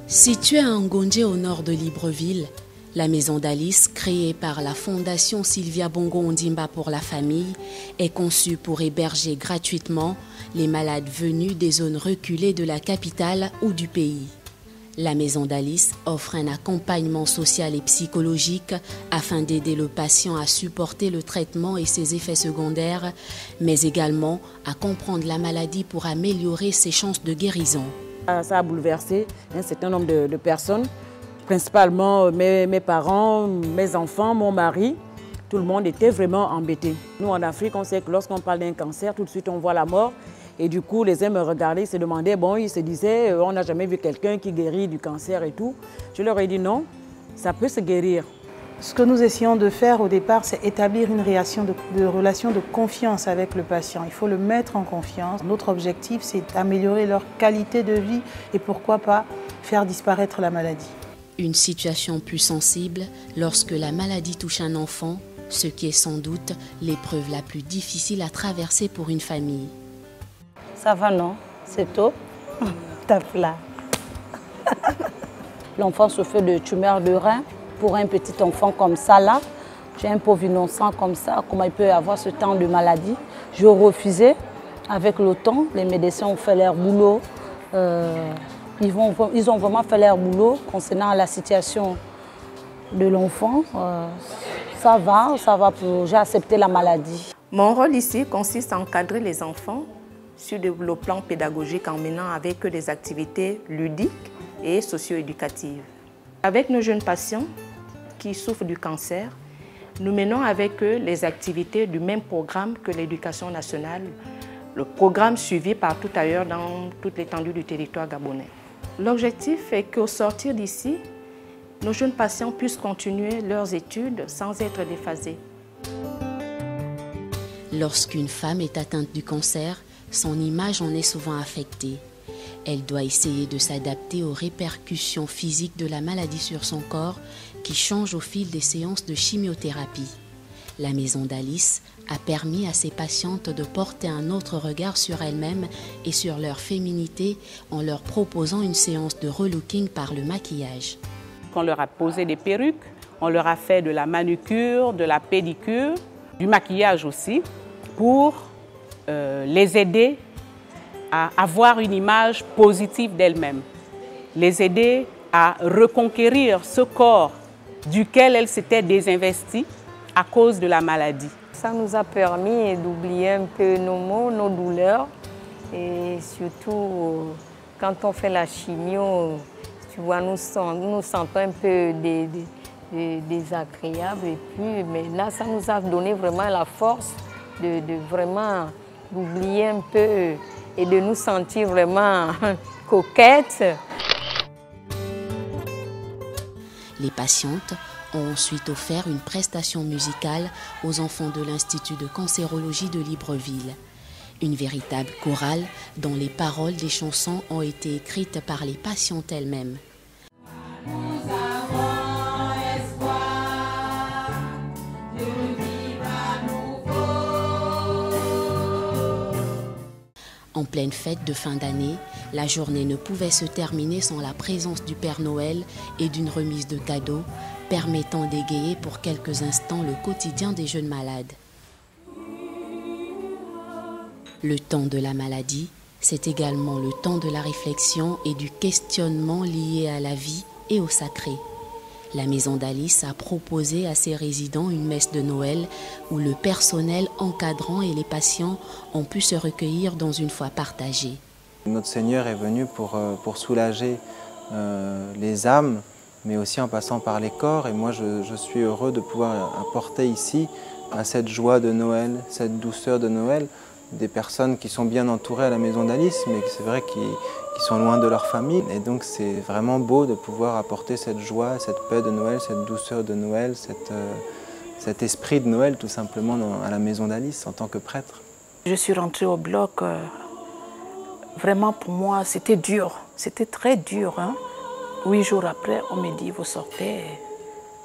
Située à Ngondje au nord de Libreville, la maison d'Alice, créée par la Fondation Sylvia Bongo Ondimba pour la famille, est conçue pour héberger gratuitement les malades venus des zones reculées de la capitale ou du pays. La maison d'Alice offre un accompagnement social et psychologique afin d'aider le patient à supporter le traitement et ses effets secondaires, mais également à comprendre la maladie pour améliorer ses chances de guérison. Ça a bouleversé un certain nombre de personnes, principalement mes parents, mes enfants, mon mari. Tout le monde était vraiment embêté. Nous, en Afrique, on sait que lorsqu'on parle d'un cancer, tout de suite, on voit la mort. Et du coup, les uns me regardaient, ils se demandaient, ils se disaient, on n'a jamais vu quelqu'un qui guérit du cancer et tout. Je leur ai dit non, ça peut se guérir. Ce que nous essayons de faire au départ, c'est établir une relation de confiance avec le patient. Il faut le mettre en confiance. Notre objectif, c'est d'améliorer leur qualité de vie et pourquoi pas faire disparaître la maladie. Une situation plus sensible lorsque la maladie touche un enfant, ce qui est sans doute l'épreuve la plus difficile à traverser pour une famille. Ça va, non? C'est tôt? Tape là. L'enfant souffre de tumeur de rein. Pour un petit enfant comme ça, là, j'ai un pauvre innocent comme ça, comment il peut avoir ce temps de maladie? Je refusais. Avec le temps, les médecins ont fait leur boulot. Ils ont vraiment fait leur boulot concernant la situation de l'enfant. Ça va, j'ai accepté la maladie. Mon rôle ici consiste à encadrer les enfants sur le plan pédagogique en menant avec eux des activités ludiques et socio-éducatives. Avec nos jeunes patients qui souffrent du cancer, nous menons avec eux les activités du même programme que l'éducation nationale, le programme suivi partout ailleurs dans toute l'étendue du territoire gabonais. L'objectif est qu'au sortir d'ici, nos jeunes patients puissent continuer leurs études sans être déphasés. Lorsqu'une femme est atteinte du cancer, son image en est souvent affectée. Elle doit essayer de s'adapter aux répercussions physiques de la maladie sur son corps qui changent au fil des séances de chimiothérapie. La maison d'Alice a permis à ses patientes de porter un autre regard sur elles-mêmes et sur leur féminité en leur proposant une séance de relooking par le maquillage. On leur a posé des perruques, on leur a fait de la manucure, de la pédicure, du maquillage aussi, pour les aider à avoir une image positive d'elles-mêmes, les aider à reconquérir ce corps duquel elles s'étaient désinvesties à cause de la maladie. Ça nous a permis d'oublier un peu nos maux, nos douleurs et surtout quand on fait la chimio, tu vois, nous sentons un peu désagréables et puis, mais là ça nous a donné vraiment la force de vraiment d'oublier un peu et de nous sentir vraiment coquettes. Les patientes ont ensuite offert une prestation musicale aux enfants de l'Institut de cancérologie de Libreville. Une véritable chorale dont les paroles des chansons ont été écrites par les patientes elles-mêmes. En pleine fête de fin d'année, la journée ne pouvait se terminer sans la présence du Père Noël et d'une remise de cadeaux permettant d'égayer pour quelques instants le quotidien des jeunes malades. Le temps de la maladie, c'est également le temps de la réflexion et du questionnement lié à la vie et au sacré. La maison d'Alice a proposé à ses résidents une messe de Noël où le personnel encadrant et les patients ont pu se recueillir dans une foi partagée. Notre Seigneur est venu pour soulager les âmes, mais aussi en passant par les corps. Et moi, je suis heureux de pouvoir apporter ici à cette joie de Noël, cette douceur de Noël, des personnes qui sont bien entourées à la maison d'Alice, mais c'est vrai qui sont loin de leur famille. Et donc c'est vraiment beau de pouvoir apporter cette joie, cette paix de Noël, cette douceur de Noël, cet esprit de Noël tout simplement à la maison d'Alice en tant que prêtre. Je suis rentrée au bloc, vraiment pour moi c'était dur, c'était très dur. 8 jours après, on me dit, vous sortez,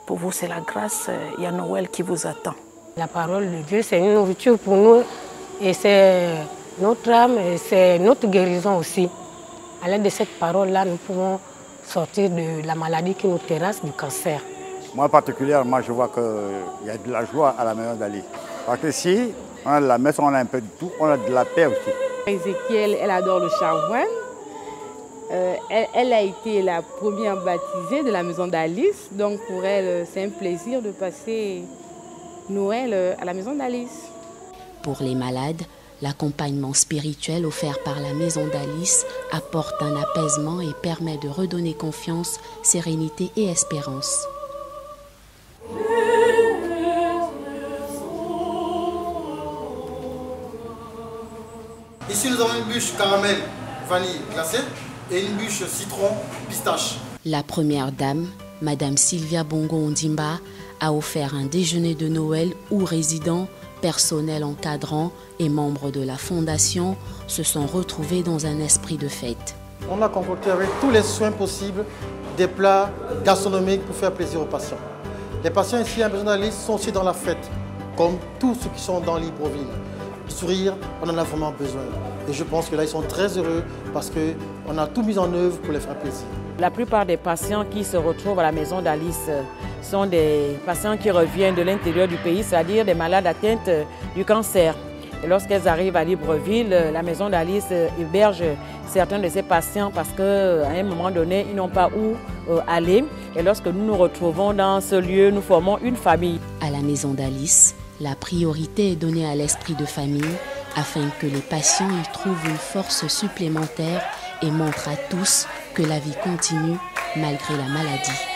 pour vous c'est la grâce, il y a Noël qui vous attend. La parole de Dieu, c'est une nourriture pour nous et c'est notre âme et c'est notre guérison aussi. À l'aide de cette parole-là, nous pouvons sortir de la maladie qui nous terrasse, du cancer. Moi particulièrement, je vois qu'il y a de la joie à la maison d'Alice. Parce que si on a de la messe, on a un peu de tout, on a de la paix aussi. Ézéchiel, elle adore le chavoine. Elle a été la première baptisée de la maison d'Alice. Donc pour elle, c'est un plaisir de passer Noël à la maison d'Alice. Pour les malades, l'accompagnement spirituel offert par la maison d'Alice apporte un apaisement et permet de redonner confiance, sérénité et espérance. Ici, nous avons une bûche caramel vanille glacée et une bûche citron pistache. La première dame, Madame Sylvia Bongo Ondimba, a offert un déjeuner de Noël où résidents, personnel encadrant et membres de la fondation se sont retrouvés dans un esprit de fête. On a concocté avec tous les soins possibles des plats gastronomiques pour faire plaisir aux patients. Les patients ici à la maison d'Alice sont aussi dans la fête, comme tous ceux qui sont dans Libreville. Sourire, on en a vraiment besoin. Et je pense que là, ils sont très heureux parce qu'on a tout mis en œuvre pour les faire plaisir. La plupart des patients qui se retrouvent à la maison d'Alice sont des patients qui reviennent de l'intérieur du pays, c'est-à-dire des malades atteintes du cancer. Et lorsqu'elles arrivent à Libreville, la maison d'Alice héberge certains de ces patients parce qu'à un moment donné, ils n'ont pas où aller. Et lorsque nous nous retrouvons dans ce lieu, nous formons une famille. À la maison d'Alice, la priorité est donnée à l'esprit de famille afin que les patients y trouvent une force supplémentaire et montrent à tous que la vie continue malgré la maladie.